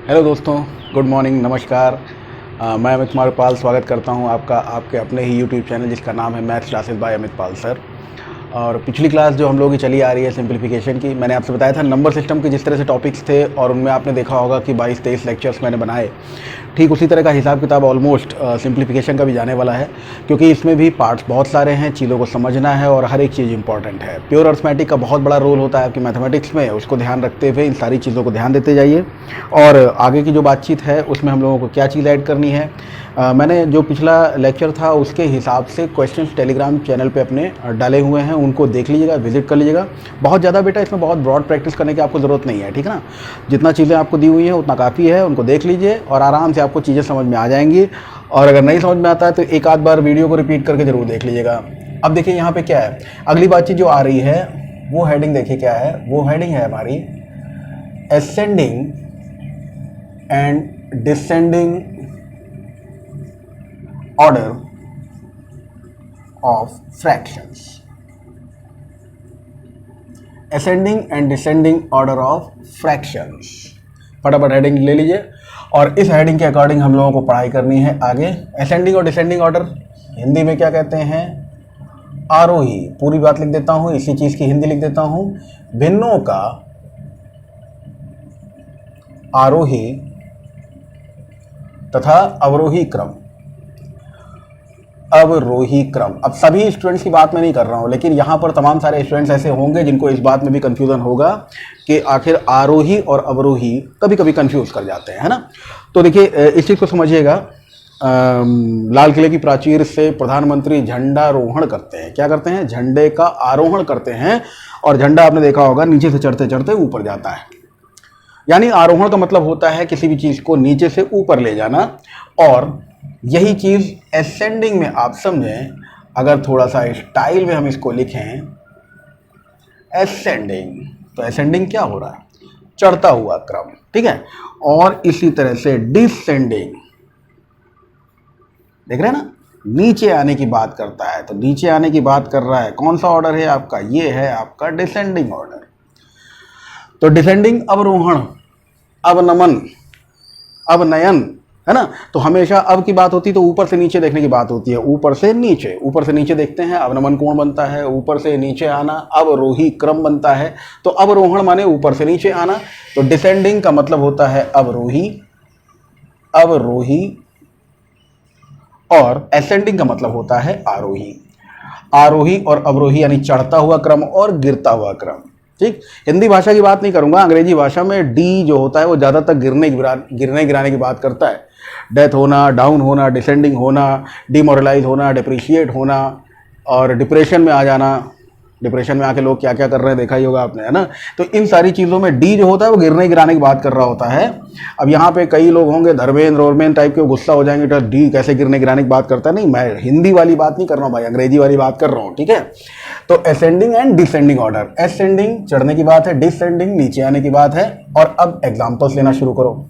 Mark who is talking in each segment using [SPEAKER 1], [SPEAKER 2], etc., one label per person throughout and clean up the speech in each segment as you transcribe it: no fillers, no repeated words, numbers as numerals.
[SPEAKER 1] Hello दोस्तों, good morning, नमस्कार। मैं अमित कुमार पाल स्वागत करता हूं आपका आपके अपने ही यूट्यूब चैनल जिसका नाम है मैथ्स क्लासेस बाय अमित पाल सर। और पिछली क्लास जो हम लोगों की चली आ रही है सिंप्लीफिकेशन की, मैंने आपसे बताया था नंबर सिस्टम के जिस तरह से टॉपिक्स थे और उनमें आपने देखा होगा कि 22-23 लेक्चर्स मैंने बनाए। ठीक उसी तरह का हिसाब किताब ऑलमोस्ट सिंप्लीफिकेशन का भी जाने वाला है, क्योंकि इसमें भी पार्ट्स बहुत सारे हैं, चीज़ों को समझना है और हर एक चीज़ इंपॉर्टेंट है। प्योर अर्थमेटिक का बहुत बड़ा रोल होता है आपकी मैथमेटिक्स में, उसको ध्यान रखते हुए इन सारी चीज़ों को ध्यान देते जाइए। और आगे की जो बातचीत है उसमें हम लोगों को क्या चीज़ ऐड करनी है, मैंने जो पिछला लेक्चर था उसके हिसाब से क्वेश्चंस टेलीग्राम चैनल पे अपने डाले हुए हैं, उनको देख लीजिएगा, विजिट कर लीजिएगा। बहुत ज़्यादा बेटा इसमें बहुत ब्रॉड प्रैक्टिस करने की आपको ज़रूरत नहीं है, ठीक है ना। जितना चीज़ें आपको दी हुई हैं उतना काफ़ी है, उनको देख लीजिए और आराम से आपको चीज़ें समझ में आ जाएंगी। और अगर नहीं समझ में आता है तो एक आध बार वीडियो को रिपीट करके ज़रूर देख लीजिएगा। अब देखिए यहाँ पर क्या है, अगली बातचीत जो आ रही है वो हेडिंग देखिए क्या है। वो हेडिंग है हमारी ascending and descending order of fractions, ascending and descending order of fractions। फटाफट हेडिंग ले लीजिए और इस हेडिंग के अकॉर्डिंग हम लोगों को पढ़ाई करनी है आगे। असेंडिंग और डिसेंडिंग ऑर्डर हिंदी में क्या कहते हैं? आरोही। पूरी बात लिख देता हूं, इसी चीज की हिंदी लिख देता हूं। भिन्नों का आरोही तथा अवरोही क्रम। अवरोही क्रम। अब सभी स्टूडेंट्स की बात मैं नहीं कर रहा हूं, लेकिन यहां पर तमाम सारे स्टूडेंट्स ऐसे होंगे जिनको इस बात में भी कंफ्यूजन होगा कि आखिर आरोही और अवरोही कभी कभी कंफ्यूज कर जाते हैं, है ना। तो देखिए इस चीज को समझिएगा। लाल किले की प्राचीर से प्रधानमंत्री झंडारोहण करते हैं। क्या करते हैं? झंडे का आरोहण करते हैं। और झंडा आपने देखा होगा नीचे से चढ़ते चढ़ते ऊपर जाता है। यानी आरोहण का मतलब होता है किसी भी चीज को नीचे से ऊपर ले जाना। और यही चीज असेंडिंग में आप समझें, अगर थोड़ा सा स्टाइल में हम इसको लिखें असेंडिंग, तो असेंडिंग क्या हो रहा है? चढ़ता हुआ क्रम, ठीक है। और इसी तरह से डिसेंडिंग, देख रहे हैं ना, नीचे आने की बात करता है। तो नीचे आने की बात कर रहा है, कौन सा ऑर्डर है आपका? ये है आपका डिसेंडिंग ऑर्डर। तो डिसेंडिंग अवरोहण, अवनमन, अवनयन, है ना। तो हमेशा अब की बात होती है तो ऊपर से नीचे देखने की बात होती है। ऊपर से नीचे, ऊपर से नीचे देखते हैं, अवनमन कोण बनता है। ऊपर से नीचे आना अवरोही क्रम बनता है। तो अवरोहण माने ऊपर से नीचे आना। तो डिसेंडिंग का मतलब होता है अवरोही, अवरोही। और असेंडिंग का मतलब होता है आरोही। आरोही और अवरोही यानी चढ़ता हुआ क्रम और गिरता हुआ क्रम, ठीक। हिंदी भाषा की बात नहीं करूंगा, अंग्रेजी भाषा में डी जो होता है वो ज़्यादातर गिरने गिराने की बात करता है। डेथ होना, डाउन होना, डिसेंडिंग होना, डिमोरलाइज होना, डिप्रिशिएट होना और डिप्रेशन में आ जाना। डिप्रेशन में आके लोग क्या क्या कर रहे हैं देखा ही होगा आपने, है ना। तो इन सारी चीज़ों में डी जो होता है वो गिरने गिराने की बात कर रहा होता है। अब यहाँ पे कई लोग होंगे धर्मेंद्र टाइप के, गुस्सा हो जाएंगे तो डी कैसे गिरने गिराने की बात करता है। नहीं, मैं हिंदी वाली बात नहीं कर रहा हूँ भाई, अंग्रेजी वाली बात कर रहा हूँ, ठीक है। तो ascending and descending order, ascending चढ़ने की बात है, डिसेंडिंग नीचे आने की बात है। और अब एग्जाम्पल्स लेना शुरू करो।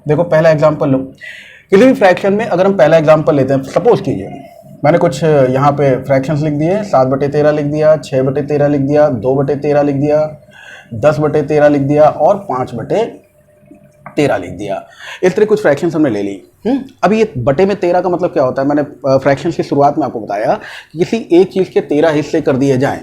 [SPEAKER 1] देखो पहला एग्जाम्पल लो। किसी भी फ्रैक्शन में अगर हम पहला एग्जाम्पल लेते हैं, सपोज कीजिए मैंने कुछ यहाँ पे फ्रैक्शंस लिख दिए, 7/13 लिख दिया, 6/13 लिख दिया, 2/13 लिख दिया, 10/13 लिख दिया और 5/13 लिख दिया। इस तरह कुछ फ्रैक्शंस हमने ले ली। अब ये बटे में 13 का मतलब क्या होता है? मैंने फ्रैक्शंस की शुरुआत में आपको बताया कि किसी एक चीज़ के 13 हिस्से कर दिए जाएं।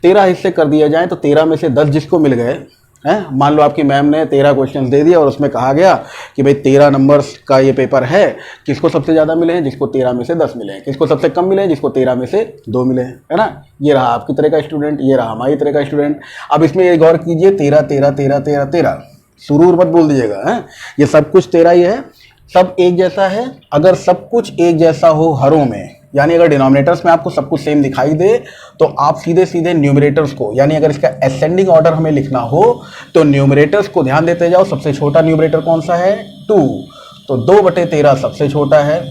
[SPEAKER 1] 13 हिस्से कर दिए जाएं तो 13 में से 10 जिसको मिल गए हैं। मान लो आपकी मैम ने 13 क्वेश्चंस दे दिया और उसमें कहा गया कि भाई 13 नंबर्स का ये पेपर है, किसको सबसे ज़्यादा मिले हैं? जिसको 13 में से 10 मिले हैं। किसको सबसे कम मिले हैं? जिसको 13 में से 2 मिले हैं, है ना। ये रहा आपकी तरह का स्टूडेंट, ये रहा हमारी तरह का स्टूडेंट। अब इसमें ये गौर कीजिए, 13 13 13 13 13, सुरूर मत बोल दीजिएगा, है। ये सब कुछ 13 ही है, सब एक जैसा है। अगर सब कुछ एक जैसा हो हरों में, यानी अगर डिनोमिनेटर्स में आपको सब कुछ सेम दिखाई दे, तो आप सीधे सीधे न्यूमरेटर्स को, यानी अगर इसका असेंडिंग ऑर्डर हमें लिखना हो तो न्यूमरेटर्स को ध्यान देते जाओ। सबसे छोटा न्यूमरेटर कौन सा है? 2। तो 2/13 सबसे छोटा है।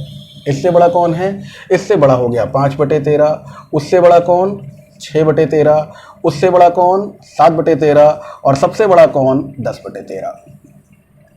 [SPEAKER 1] इससे बड़ा कौन है? इससे बड़ा हो गया 5/13। उससे बड़ा कौन? 6/13। उससे बड़ा कौन? 7/13। और सबसे बड़ा कौन? 10/13,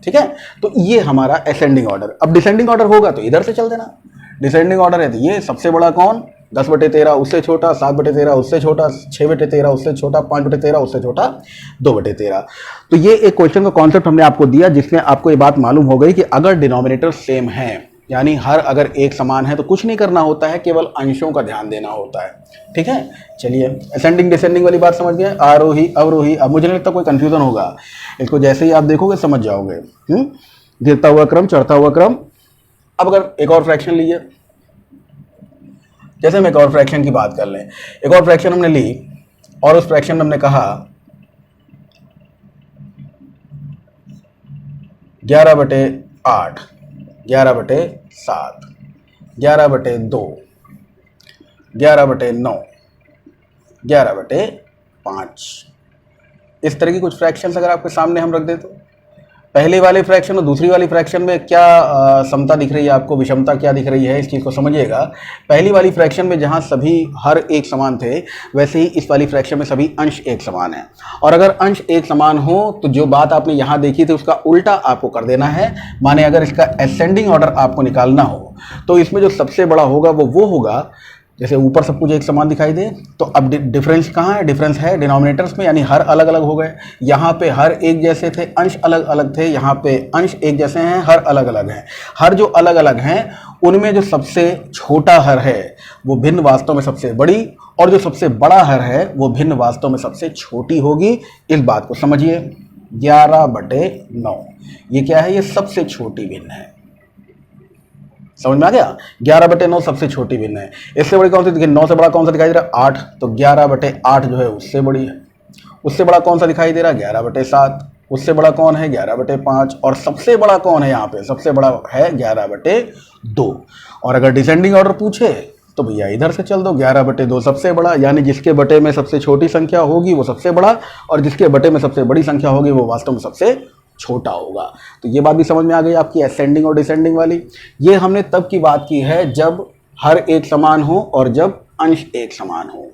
[SPEAKER 1] ठीक है। तो ये हमारा असेंडिंग ऑर्डर। अब डिसेंडिंग ऑर्डर होगा तो इधर से चल देना। डिसेंडिंग ऑर्डर है तो ये सबसे बड़ा कौन? 10/13 उससे छोटा, 7/13 उससे छोटा, 6/13 उससे छोटा, 5/13 उससे छोटा, 2/13। तो ये एक क्वेश्चन का कॉन्सेप्ट हमने आपको दिया जिसमें आपको ये बात मालूम हो गई कि अगर डिनोमिनेटर सेम है, यानी हर अगर एक समान है, तो कुछ नहीं करना होता है, केवल अंशों का ध्यान देना होता है। ठीक है, चलिए असेंडिंग डिसेंडिंग वाली बात समझ गए, आरोही अवरोही। अब मुझे नहीं लगता कोई कंफ्यूजन होगा, इसको जैसे ही आप देखोगे समझ जाओगे। गिरता हुआ क्रम, चढ़ता हुआ क्रम। अब अगर एक और फ्रैक्शन लीजिए, जैसे हम एक और फ्रैक्शन की बात कर लें, एक और फ्रैक्शन हमने ली और उस फ्रैक्शन में हमने कहा 11/8, 11/7, 11/2, 11/9, 11/5। इस तरह की कुछ फ्रैक्शंस अगर आपके सामने हम रख दें तो पहले वाले फ्रैक्शन और दूसरी वाली फ्रैक्शन में क्या समता दिख रही है आपको, विषमता क्या दिख रही है, इस चीज़ को समझिएगा। पहली वाली फ्रैक्शन में जहां सभी हर एक समान थे, वैसे ही इस वाली फ्रैक्शन में सभी अंश एक समान है। और अगर अंश एक समान हो तो जो बात आपने यहां देखी थी उसका उल्टा आपको कर देना है। माने अगर इसका असेंडिंग ऑर्डर आपको निकालना हो तो इसमें जो सबसे बड़ा होगा वो होगा, जैसे ऊपर सब कुछ एक समान दिखाई दे, तो अब डिफरेंस कहाँ है, डिफरेंस है डिनोमिनेटर्स में, यानी हर अलग अलग हो गए। यहाँ पे हर एक जैसे थे, अंश अलग अलग थे, यहाँ पे अंश एक जैसे हैं, हर अलग अलग हैं। हर जो अलग अलग हैं उनमें जो सबसे छोटा हर है वो भिन्न वास्तव में सबसे बड़ी, और जो सबसे बड़ा हर है वो भिन्न वास्तव में सबसे छोटी होगी। इस बात को समझिए, 11/9 ये क्या है, ये सबसे छोटी भिन्न है। समझ में आ गया, 11/9 सबसे छोटी भिन्न है। इससे बड़ी कौन सी दिखाई, 9 से बड़ा कौन सा दिखाई दे रहा है, 8, तो 11/8 जो है उससे बड़ी है। उससे बड़ा कौन सा दिखाई दे रहा है, 11/7। उससे बड़ा कौन है, 11/5। और सबसे बड़ा कौन है यहाँ पे, सबसे बड़ा है 11/2। और अगर डिसेंडिंग ऑर्डर पूछे तो भैया इधर से चल दो, 11/2 सबसे बड़ा, यानी जिसके बटे में सबसे छोटी संख्या होगी वो सबसे बड़ा, और जिसके बटे में सबसे बड़ी संख्या होगी वो वास्तव में सबसे छोटा होगा। तो ये बात भी समझ में आ गई आपकी असेंडिंग और डिसेंडिंग वाली। ये हमने तब की बात की है जब हर एक समान हो और जब अंश एक समान हो।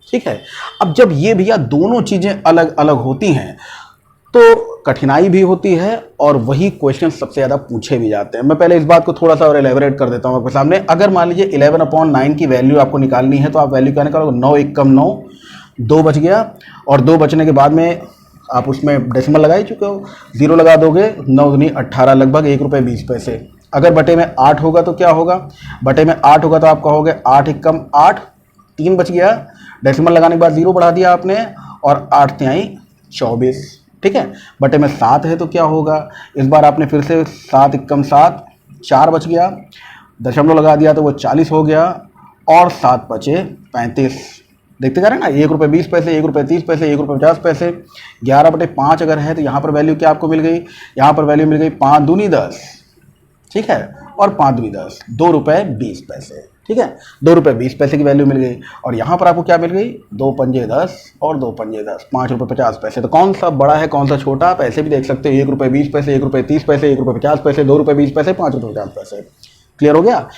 [SPEAKER 1] ठीक है, अब जब ये भैया दोनों चीजें अलग अलग होती हैं तो कठिनाई भी होती है और वही क्वेश्चन सबसे ज़्यादा पूछे भी जाते हैं। मैं पहले इस बात को थोड़ा सा और एलेबोरेट कर देता हूँ आपके सामने। अगर मान लीजिए 11/9 की वैल्यू आपको निकालनी है तो आप वैल्यू क्या निकालोगे, 9 1 कम 9, 2 बच गया, और 2 बचने के बाद में आप उसमें डेसिमल लगा ही चुके हो, 0 लगा दोगे, 9 दूनी 18, लगभग ₹1.20। अगर बटे में 8 होगा तो क्या होगा, बटे में 8 होगा तो आप कहोगे 8 1 कम 8, 3 बच गया, डेसिमल लगाने के बाद 0 बढ़ा दिया आपने, और 8 तिहाई 24। ठीक है, बटे में 7 है तो क्या होगा, इस बार आपने फिर से 7 1 कम 7, 4 बच गया, दशमलव लगा दिया तो वो 40 हो गया, और 7 बचे 35। देखते जा रहे हैं ना, ₹1.20, ₹1.30, ₹1.50। 11/5 अगर है तो यहाँ पर वैल्यू क्या आपको मिल गई, यहाँ पर वैल्यू मिल गई 5 दूनी 10, ठीक है, और 5 दूनी 10, ₹2.20। ठीक है, ₹2.20 की वैल्यू मिल गई, और यहाँ पर आपको क्या मिल गई, 2 पंजे 10 और 2 पंजे 10, ₹5.50। तो कौन सा बड़ा है कौन सा छोटा, आप ऐसे भी देख सकते हो, ₹1.20, ₹1.30, ₹1.50, ₹2.20, ₹5.50। क्लियर हो गया।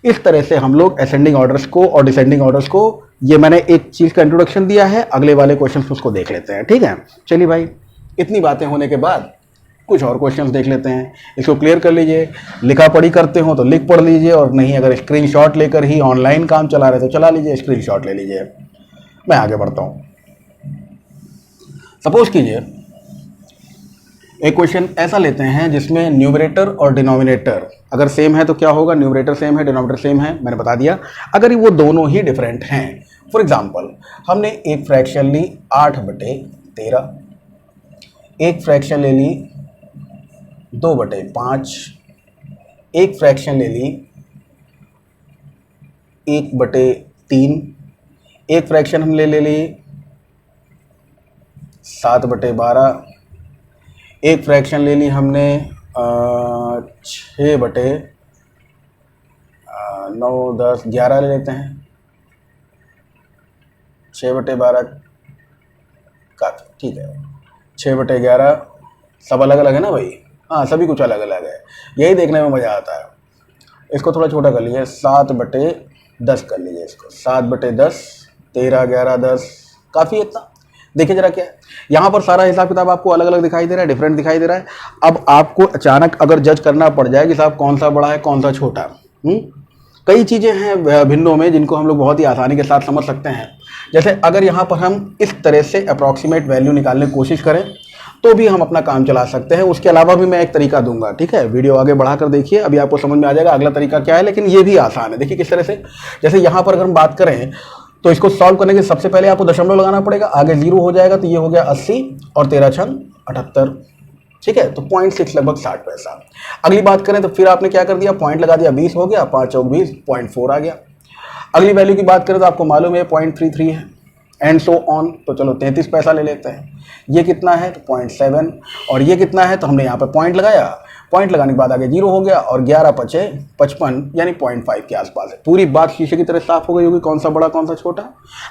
[SPEAKER 1] इस तरह से हम लोग असेंडिंग ऑर्डर्स को और डिसेंडिंग ऑर्डर्स को, ये मैंने एक चीज का इंट्रोडक्शन दिया है, अगले वाले क्वेश्चन उसको देख लेते हैं। ठीक है, चलिए भाई, इतनी बातें होने के बाद कुछ और क्वेश्चंस देख लेते हैं। इसको क्लियर कर लीजिए, लिखा पढ़ी करते हो तो लिख पढ़ लीजिए, और नहीं अगर स्क्रीनशॉट लेकर ही ऑनलाइन काम चला रहे तो चला लीजिए, स्क्रीनशॉट ले लीजिए। मैं आगे बढ़ता हूं। सपोज कीजिए एक क्वेश्चन ऐसा लेते हैं जिसमें न्यूमरेटर और डिनोमिनेटर अगर सेम है तो क्या होगा, न्यूमरेटर सेम है, डिनोमिनेटर सेम है, मैंने बता दिया। अगर वो दोनों ही डिफरेंट हैं, फॉर एग्जांपल हमने एक फ्रैक्शन ली 8/13, एक फ्रैक्शन ले ली 2/5, एक फ्रैक्शन ले ली 1/3, एक फ्रैक्शन हम ले ली 7/12, एक फ्रैक्शन ले ली हमने 6/9, 10, 11 ले लेते हैं, 6/12 काफी, ठीक है, 6/11 सब अलग अलग है ना भाई, हाँ सभी कुछ अलग अलग है, यही देखने में मज़ा आता है। इसको थोड़ा छोटा कर लीजिए, 7/10 कर लीजिए इसको, 7/10, 13, 11, 10, काफ़ी इतना। देखिए जरा क्या है, यहाँ पर सारा हिसाब किताब आपको अलग अलग दिखाई दे रहा है, डिफरेंट दिखाई दे रहा है। अब आपको अचानक अगर जज करना पड़ जाए कि साहब कौन सा बड़ा है कौन सा छोटा, कई चीज़ें हैं भिन्नों में जिनको हम लोग बहुत ही आसानी के साथ समझ सकते हैं। जैसे अगर यहाँ पर हम इस तरह से अप्रॉक्सीमेट वैल्यू निकालने की कोशिश करें तो भी हम अपना काम चला सकते हैं। उसके अलावा भी मैं एक तरीका दूंगा, ठीक है, वीडियो आगे बढ़ाकर देखिए, अभी आपको समझ में आ जाएगा अगला तरीका क्या है, लेकिन ये भी आसान है। देखिए किस तरह से, जैसे यहाँ पर अगर हम बात करें तो इसको सॉल्व करने के सबसे पहले आपको दशमलव लगाना पड़ेगा, आगे 0 हो जाएगा, तो ये हो गया 80 और 13 छंग 78, ठीक है, तो 0.6 लगभग 60 पैसा। अगली बात करें तो फिर आपने क्या कर दिया, पॉइंट लगा दिया, 20 हो गया, 5 चौक 20, 0.4 आ गया। अगली वैल्यू की बात करें तो आपको मालूम है 0.33 है, एंड सो ऑन, तो चलो 33 पैसा ले लेते हैं। ये कितना है तो 0.7, और ये कितना है तो हमने यहाँ पे पॉइंट लगाया, पॉइंट लगाने के बाद आगे 0 हो गया, और 11 पचे 55 यानी 0.5 के आसपास है। पूरी बात शीशे की तरह साफ हो गई होगी, कौन सा बड़ा कौन सा छोटा।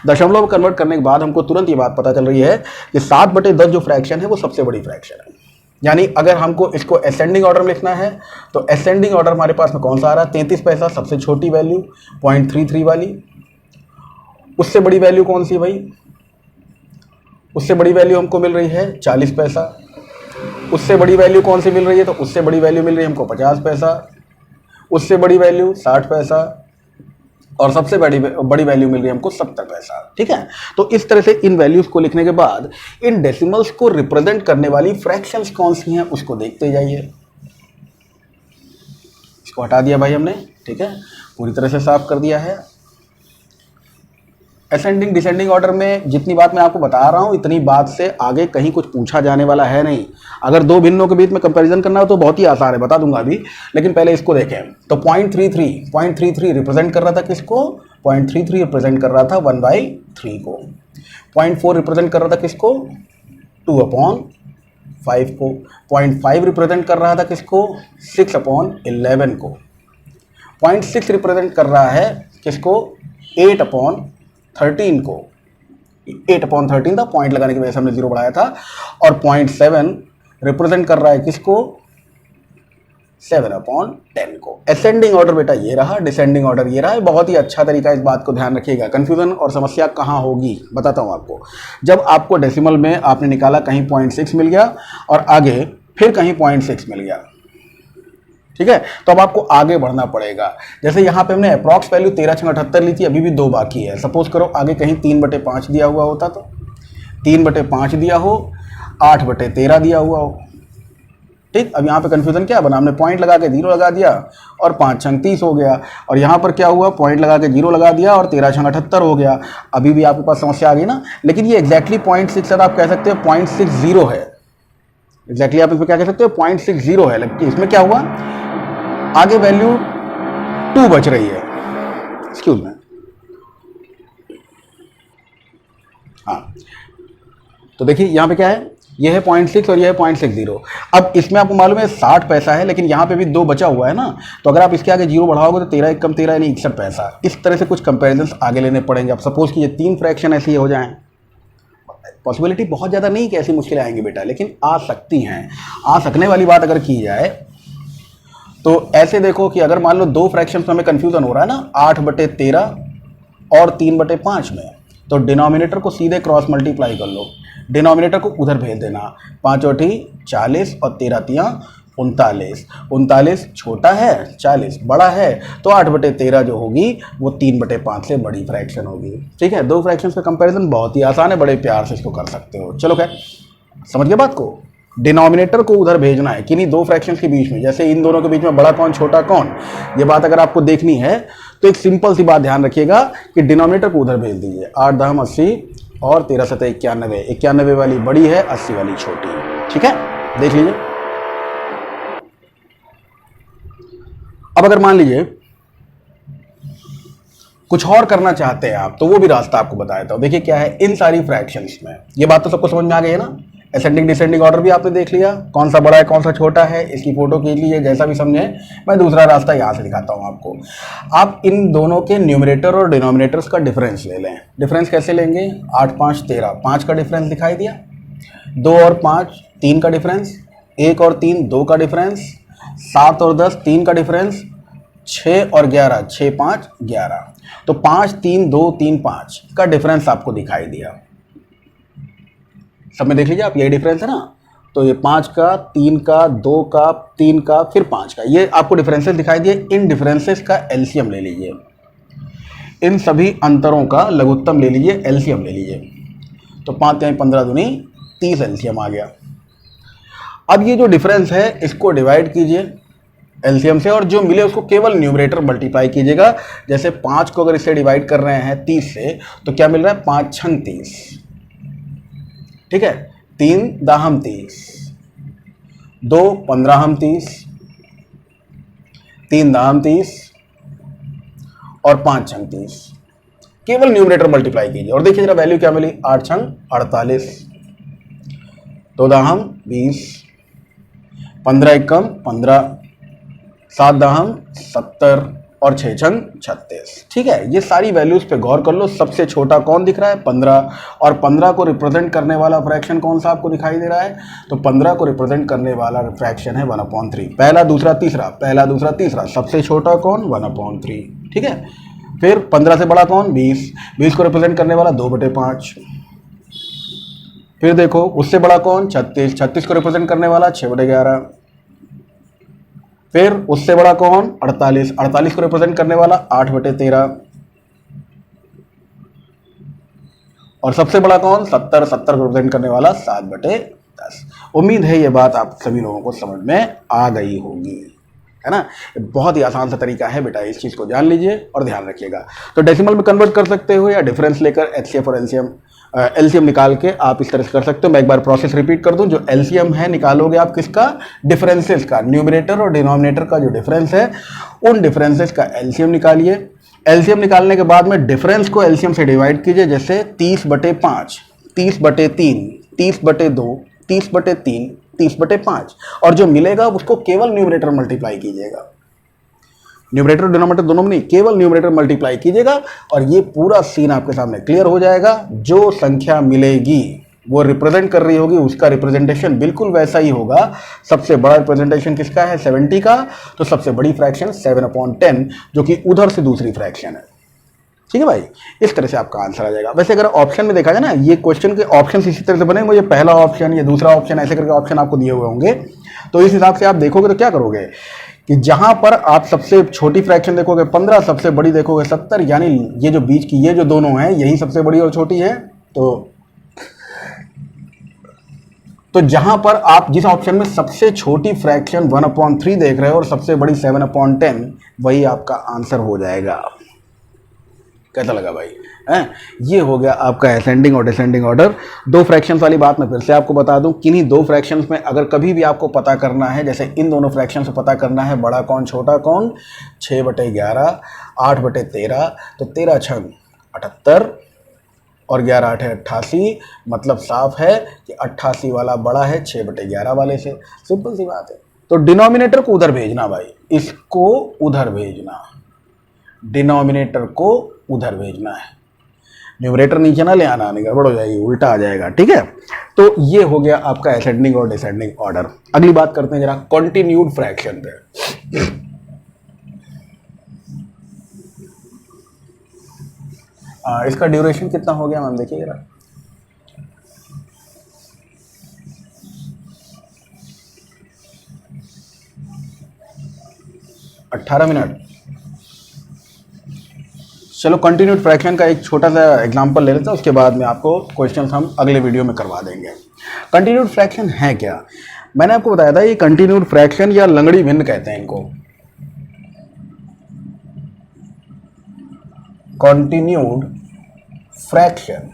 [SPEAKER 1] दशमलव कन्वर्ट करने के बाद हमको तुरंत ये बात पता चल रही है कि 7/10 जो फ्रैक्शन है वो सबसे बड़ी फ्रैक्शन है। यानी अगर हमको इसको असेंडिंग ऑर्डर में लिखना है तो असेंडिंग ऑर्डर हमारे पास में कौन सा आ रहा है, 33 पैसा सबसे छोटी वैल्यू, 0.33 वाली। उससे बड़ी वैल्यू कौन सी भाई, उससे बड़ी वैल्यू हमको मिल रही है 40 पैसा। उससे बड़ी वैल्यू कौन सी मिल रही है, तो उससे बड़ी वैल्यू मिल रही है हमको 50 पैसा। उससे बड़ी वैल्यू 60 पैसा, और सबसे बड़ी वैल्यू मिल रही है हमको 70 पैसा, ठीक है। तो इस तरह से इन वैल्यूज को लिखने के बाद इन डेसिमल्स को रिप्रेजेंट करने वाली फ्रैक्शंस कौन सी हैं उसको देखते जाइए। इसको हटा दिया भाई हमने, ठीक है, पूरी तरह से साफ कर दिया है। असेंडिंग डिसेंडिंग ऑर्डर में जितनी बात मैं आपको बता रहा हूं इतनी बात से आगे कहीं कुछ पूछा जाने वाला है नहीं। अगर दो भिन्नों के बीच में कंपैरिजन करना हो तो बहुत ही आसान है, बता दूंगा अभी, लेकिन पहले इसको देखें। तो 0.33 रिप्रेजेंट कर रहा था किसको, 0.33 रिप्रेजेंट कर रहा था 1/3 को। 0.4 रिप्रेजेंट कर रहा था किसको, 2/5 को। 0.5 रिप्रेजेंट कर रहा था किसको, 6/11 को। 0.6 रिप्रेजेंट कर रहा है किसको, 8/13 को। 8/13 था, पॉइंट लगाने की वजह से हमने 0 बढ़ाया था। और 0.7 रिप्रेजेंट कर रहा है किसको, 7/10 को। असेंडिंग ऑर्डर बेटा ये रहा, डिसेंडिंग ऑर्डर ये रहा है। बहुत ही अच्छा तरीका, इस बात को ध्यान रखिएगा। कंफ्यूजन और समस्या कहाँ होगी बताता हूँ आपको। जब आपको डेसिमल में आपने निकाला, कहीं 0.6 मिल गया और आगे फिर कहीं 0.6 मिल गया, ठीक है, तो अब आपको आगे बढ़ना पड़ेगा। जैसे यहाँ पे हमने अप्रॉक्स वैल्यू 13/78 ली थी, अभी भी 2 बाकी है। सपोज करो आगे कहीं 3/5 दिया हुआ होता तो 3/5 दिया हो, 8/13 दिया हुआ हो, ठीक। अब यहाँ पे कंफ्यूजन क्या बना, हमने पॉइंट लगा के 0 लगा दिया और 5 छंग 30 हो गया। और यहाँ पर क्या हुआ, पॉइंट लगा के 0 लगा दिया और 13 छंग 78 हो गया। अभी भी आपके पास समस्या आ गई ना। लेकिन ये एग्जैक्टली 0.6 आप कह सकते हो 0.60 है। एग्जैक्टली आप इसमें क्या कह सकते हो, 0.60 है। लेकिन इसमें क्या हुआ, आगे वैल्यू 2 बच रही है, एक्सक्यूज में, हाँ। तो देखिए यहाँ पे क्या है, ये है 0.6 और ये है 0.60। अब इसमें आपको मालूम है 60 पैसा है, लेकिन यहाँ पे भी 2 बचा हुआ है ना, तो अगर आप इसके आगे 0 बढ़ाओगे तो 13 कम 13 यानी 61 पैसा। इस तरह से कुछ कंपैरिजन आगे लेने पड़ेंगे। अब सपोज कि ये 3 फ्रैक्शन ऐसे ही हो जाएं, पॉसिबिलिटी बहुत ज़्यादा नहीं कि ऐसी मुश्किलें आएंगी बेटा, लेकिन आ सकती हैं। आ सकने वाली बात अगर की जाए तो ऐसे देखो कि अगर मान लो 2 फ्रैक्शन में हमें कंफ्यूजन हो रहा है ना, 8/13 और 3/5 में, तो डिनोमिनेटर को सीधे क्रॉस मल्टीप्लाई कर लो, डिनोमिनेटर को उधर भेज देना। 5 × 8 40 और 13 × 3 39। 39 छोटा है, 40 बड़ा है, तो 8/13 जो होगी वो 3/5 से बड़ी फ्रैक्शन होगी, ठीक है। 2 फ्रैक्शंस का कंपैरिजन बहुत ही आसान है, बड़े प्यार से इसको कर सकते हो। चलो खैर, समझ गए बात को। डिनोमिनेटर को उधर भेजना है किन्हीं 2 फ्रैक्शंस के बीच में, जैसे इन दोनों के बीच में बड़ा कौन छोटा कौन, ये बात अगर आपको देखनी है तो एक सिंपल सी बात ध्यान रखिएगा कि डिनोमिनेटर को उधर भेज दीजिए। 8 × 10 80 और 13 × 7 91। 91 वाली बड़ी है, 80 वाली छोटी है, ठीक है, देख लीजिए। अब अगर मान लीजिए कुछ और करना चाहते हैं आप, तो वो भी रास्ता आपको बताया था। देखिए क्या है, इन सारी फ्रैक्शंस में ये बात तो सबको समझ में आ गई है ना। असेंडिंग डिसेंडिंग ऑर्डर भी आपने देख लिया, कौन सा बड़ा है कौन सा छोटा है, इसकी फोटो खींच लीजिए, जैसा भी समझे। मैं दूसरा रास्ता यहाँ से दिखाता हूँ आपको। आप इन दोनों के न्यूमरेटर और डिनोमिनेटर्स का डिफरेंस ले लें। डिफरेंस कैसे लेंगे, 8 × 5 = 13, 5 का डिफरेंस दिखाई दिया, 2 और 5 3 का डिफरेंस, 1 और 3 2 का डिफरेंस, 7 और 10 3 का डिफरेंस, 6 और 11 6 × 5 = 11। तो 5 3 2 3 5 का डिफरेंस आपको दिखाई दिया। सब में देख लीजिए आप, यही डिफरेंस है ना। तो ये 5 का, 3 का, 2 का, 3 का, फिर 5 का, ये आपको डिफरेंसेस दिखाई दिए। इन डिफरेंसेस का एलसीएम ले लीजिए, इन सभी अंतरों का लघुत्तम ले लीजिए, एलसीएम ले लीजिए। तो 5 यानी 15 दूनी 30 एलसीएम आ गया। अब ये जो डिफरेंस है इसको डिवाइड कीजिए एलसीएम से, और जो मिले उसको केवल न्यूमरेटर मल्टीप्लाई कीजिएगा। जैसे 5 को अगर इससे डिवाइड कर रहे हैं 30 से, तो क्या मिल रहा है, 5 छंग 30, ठीक है, 3 दाहम 30, 2 15 हम 30, 3 दाहम 30 और 5 छंग 30। केवल न्यूमरेटर मल्टीप्लाई कीजिए और देखिए जरा वैल्यू क्या मिली, 8 छंग 48, 2 दाहम 20, 15 एकम 15, 7 दाहम 70 और 6 छंग 36। ठीक है, ये सारी वैल्यूज पे गौर कर लो। सबसे छोटा कौन दिख रहा है, 15, और 15 को रिप्रेजेंट करने वाला फ्रैक्शन कौन सा आपको दिखाई दे रहा है, तो 15 को रिप्रेजेंट करने वाला फ्रैक्शन है 1/3। पहला दूसरा तीसरा, पहला दूसरा तीसरा, सबसे छोटा कौन, 1/3। ठीक है, फिर 15 से बड़ा कौन, 20, 20 को रिप्रेजेंट करने वाला 2/5। फिर देखो उससे बड़ा कौन, 36, 36 को रिप्रेजेंट करने वाला 6/11। फिर उससे बड़ा कौन, 48, 48 को रिप्रेजेंट करने वाला 8/13। और सबसे बड़ा कौन, 70, 70 को रिप्रेजेंट करने वाला 7/10। उम्मीद है ये बात आप सभी लोगों को समझ में आ गई होगी, है ना। बहुत ही आसान सा तरीका है बेटा, इस चीज़ को जान लीजिए और ध्यान रखिएगा। तो डेसिमल में कन्वर्ट कर सकते हो या डिफरेंस लेकर एचसीएफ और एलसीएम निकाल के आप इस तरह से कर सकते हो। मैं एक बार प्रोसेस रिपीट कर दूं, जो एलसीएम है निकालोगे आप किसका, डिफरेंसेस का, न्यूमरेटर और डिनोमिनेटर का जो डिफरेंस है उन डिफरेंसेस का एलसीएम निकालिए। एलसीएम निकालने के बाद में डिफरेंस को एलसीएम से डिवाइड कीजिए, जैसे 30/5, 30/3, 30/2, 30/3, 30/5, और जो मिलेगा उसको केवल न्यूमरेटर मल्टीप्लाई कीजिएगा। न्यूमरेटर और डिनोमिनेटर दोनों में नहीं, केवल न्यूमरेटर मल्टीप्लाई कीजिएगा और ये पूरा सीन आपके सामने क्लियर हो जाएगा। जो संख्या मिलेगी वो रिप्रेजेंट कर रही होगी, उसका रिप्रेजेंटेशन बिल्कुल वैसा ही होगा। सबसे बड़ा रिप्रेजेंटेशन किसका है, 70 का, तो सबसे बड़ी फ्रैक्शन 7/10, जो कि उधर से दूसरी फ्रैक्शन है। ठीक है भाई, इस तरह से आपका आंसर आ जाएगा। वैसे अगर ऑप्शन में देखा जाए ना, ये क्वेश्चन के ऑप्शन इसी तरह से बने, मुझे पहला ऑप्शन या दूसरा ऑप्शन ऐसे करके ऑप्शन आपको दिए हुए होंगे, तो इस हिसाब से आप देखोगे तो क्या करोगे कि जहां पर आप सबसे छोटी फ्रैक्शन देखोगे 15, सबसे बड़ी देखोगे 70, यानी ये जो बीच की ये जो दोनों हैं यही सबसे बड़ी और छोटी है। तो जहां पर आप जिस ऑप्शन में सबसे छोटी फ्रैक्शन 1/3 देख रहे हो और सबसे बड़ी 7/10, वही आपका आंसर हो जाएगा। कैसा लगा भाई, हैं? ये हो गया आपका असेंडिंग और डिसेंडिंग ऑर्डर। दो फ्रैक्शंस वाली बात मैं फिर से आपको बता दूं, किन्हीं दो फ्रैक्शंस में अगर कभी भी आपको पता करना है, जैसे इन दोनों फ्रैक्शन से पता करना है बड़ा कौन छोटा कौन, 6/11, 8/13, तो 13 छंग 78 और 11 8 88, मतलब साफ है कि 88 वाला बड़ा है 6/11 वाले से। सिंपल सी बात है। तो डिनोमिनेटर को उधर भेजना भाई, इसको उधर भेजना, डिनोमिनेटर को उधर भेजना है, न्यूमरेटर नीचे ना ले आना, नहीं गड़बड़ हो जाएगी, उल्टा आ जाएगा। ठीक है, तो ये हो गया आपका असेंडिंग और डिसेंडिंग ऑर्डर। अगली बात करते हैं जरा कॉन्टिन्यूड फ्रैक्शन पे। इसका ड्यूरेशन कितना हो गया मैम, देखिए जरा। अट्ठारह मिनट। चलो कंटिन्यूड फ्रैक्शन का एक छोटा सा एग्जांपल ले लेते हैं, उसके बाद में आपको क्वेश्चंस हम अगले वीडियो में करवा देंगे। कंटिन्यूड फ्रैक्शन है क्या, मैंने आपको बताया था, ये कंटिन्यूड फ्रैक्शन या लंगड़ी भिन्न कहते हैं इनको। कंटिन्यूड फ्रैक्शन,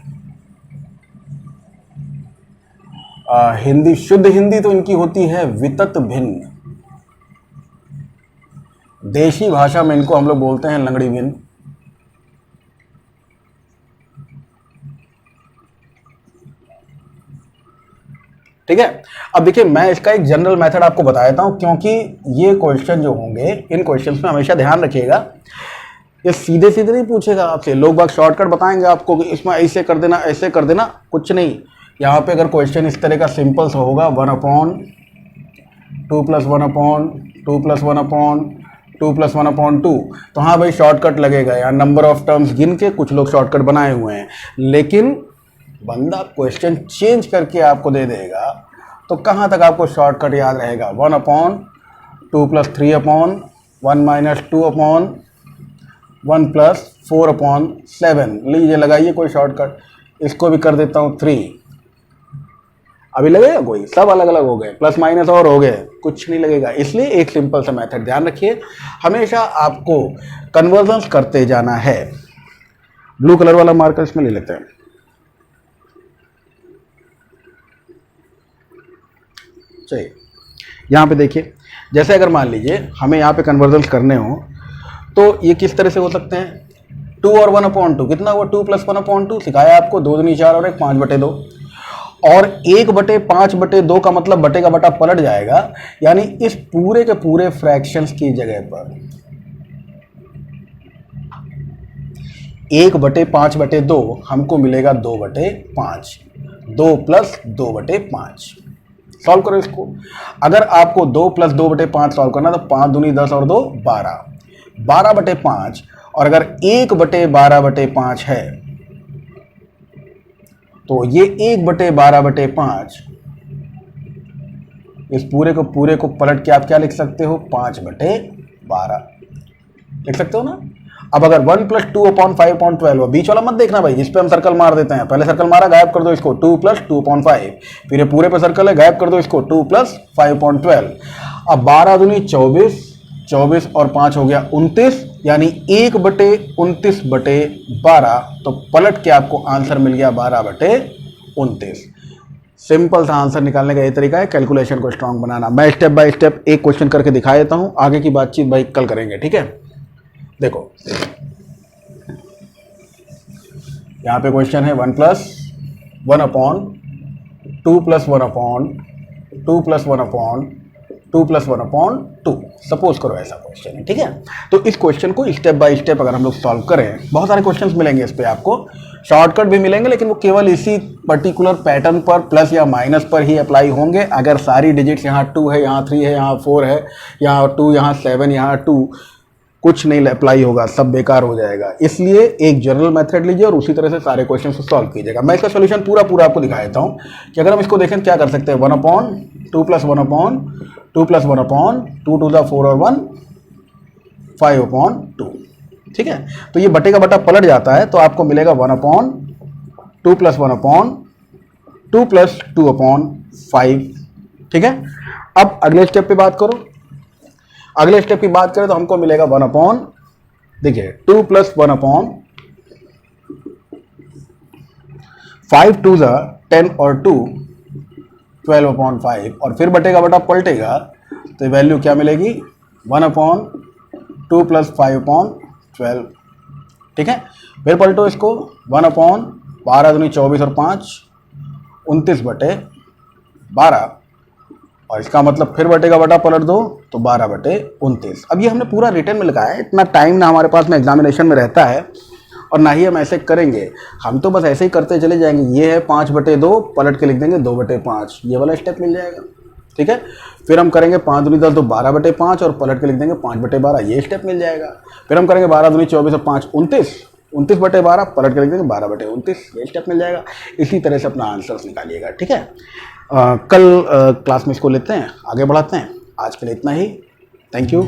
[SPEAKER 1] हिंदी, शुद्ध हिंदी तो इनकी होती है वितत भिन्न, देशी भाषा में इनको हम लोग बोलते हैं लंगड़ी भिन्न। ठीक है, अब देखिए मैं इसका एक जनरल मेथड आपको बता देता हूं, क्योंकि ये क्वेश्चन जो होंगे, इन क्वेश्चंस में हमेशा ध्यान रखिएगा, ये सीधे सीधे नहीं पूछेगा आपसे। लोग बाग शॉर्टकट बताएंगे आपको कि इसमें ऐसे कर देना, ऐसे कर देना, कुछ नहीं। यहाँ पे अगर क्वेश्चन इस तरह का सिंपल सा होगा, 1/2 + 1/2 + 1/2 + 1/2, तो हाँ भाई शॉर्टकट लगेगा, यहाँ नंबर ऑफ टर्म्स गिन के कुछ लोग शॉर्टकट बनाए हुए हैं, लेकिन बंदा क्वेश्चन चेंज करके आपको दे देगा तो कहाँ तक आपको शॉर्टकट याद रहेगा? 1/2 + 3/1 माइनस 2/1 + 4/7। लीजिए लगाइए कोई शॉर्टकट, इसको भी कर देता हूँ 3। अभी लगेगा कोई? सब अलग अलग हो गए, प्लस माइनस और हो गए, कुछ नहीं लगेगा। इसलिए एक सिंपल सा मेथड ध्यान रखिए, हमेशा आपको कन्वर्जन्स करते जाना है। ब्लू कलर वाला मार्कर इसमें ले लेते हैं। चलिए यहाँ पे देखिए, जैसे अगर मान लीजिए हमें यहाँ पे कन्वर्जन्स करने हो तो ये किस तरह से हो सकते हैं? 2 और 1/2 कितना हुआ? 2 + 1/2 सिखाया आपको, 2 दूनी 4 और 1 5/2, और 1/5/2 का मतलब बटे का बटा पलट जाएगा, यानी इस पूरे के पूरे फ्रैक्शंस की जगह पर 1/5/2 हमको मिलेगा 2/5, 2 + 2/5। सॉल्व करो इसको। अगर आपको 2 + 2/5 सॉल्व करना तो 5 दूनी 10 और 2 12, 12/5, और अगर 1/12/5 है तो ये 1/12/5 इस पूरे को पलट के आप क्या लिख सकते हो? 5/12 लिख सकते हो ना। अब अगर 1 + 2/5/12, बीच वाला मत देखना भाई, जिस पे हम सर्कल मार देते हैं, पहले सर्कल मारा गायब कर दो इसको, 2 + 2/5, फिर ये पूरे पे सर्कल है, गायब कर दो इसको, 2 + 5/12। अब 12 दूनी 24, 24 और 5 हो गया 29, यानी 1/29/12, तो पलट के आपको आंसर मिल गया 12/29। सिंपल सा आंसर निकालने का ये तरीका है कैलकुलेशन को स्ट्रांग बनाना। मैं स्टेप बाय स्टेप एक क्वेश्चन करके दिखा देता हूं, आगे की बातचीत भाई कल करेंगे, ठीक है। देखो यहां पे क्वेश्चन है 1 + 1/2 + 1/2 + 1/2 + 1/2, सपोज करो ऐसा क्वेश्चन है, ठीक है। तो इस क्वेश्चन को स्टेप बाय स्टेप अगर हम लोग सॉल्व करें, बहुत सारे क्वेश्चंस मिलेंगे इस पे आपको, शॉर्टकट भी मिलेंगे, लेकिन वो केवल इसी पर्टिकुलर पैटर्न पर प्लस या माइनस पर ही अप्लाई होंगे। अगर सारी डिजिट्स यहाँ 2 है, यहाँ 3 है, यहाँ 4 है, यहाँ 2, यहाँ 7, यहाँ 2, कुछ नहीं अप्लाई होगा, सब बेकार हो जाएगा। इसलिए एक जनरल मेथड लीजिए और उसी तरह से सारे क्वेश्चन को सॉल्व कीजिएगा। मैं इसका सोल्यूशन पूरा आपको दिखा देता हूँ कि अगर हम इसको देखें क्या कर सकते हैं। 1/2 + 1/2 + 1/2, 2 × 4 और 1, 5/2, ठीक है। तो ये बटे का बटा पलट जाता है, तो आपको मिलेगा 1/2 + 1/2 + 2/5, ठीक है। अब अगले स्टेप पे बात करो। अगले स्टेप की बात करें तो हमको मिलेगा 1/, देखिए 2 + 1/, 5 2 10 और 2 12/5, और फिर बटे का बटा पलटेगा तो वैल्यू क्या मिलेगी? 1/2 + 5/12, ठीक है। फिर पलटो इसको, 1/12 दूनी 24 और 5, 29/12, और इसका मतलब फिर बटे का बटा पलट दो तो 12/29। अब ये हमने पूरा रिटर्न में लिखा है, इतना टाइम ना हमारे पास में एग्जामिनेशन में रहता है और ना ही हम ऐसे करेंगे, हम तो बस ऐसे ही करते चले जाएंगे। ये है 5/2, पलट के लिख देंगे 2/5, ये वाला स्टेप मिल जाएगा, ठीक है। फिर हम करेंगे 5 दूनी 10 तो 12/5 और पलट के लिख देंगे 5/12, ये स्टेप मिल जाएगा। फिर हम करेंगे 12 दूनी 24 और 5 29, 29/12, पलट के लिख देंगे 12/29, ये स्टेप मिल जाएगा। इसी तरह से अपना आंसर्स निकालिएगा, ठीक है। कल क्लास में इसको लेते हैं, आगे बढ़ाते हैं। आज के लिए इतना ही, थैंक यू।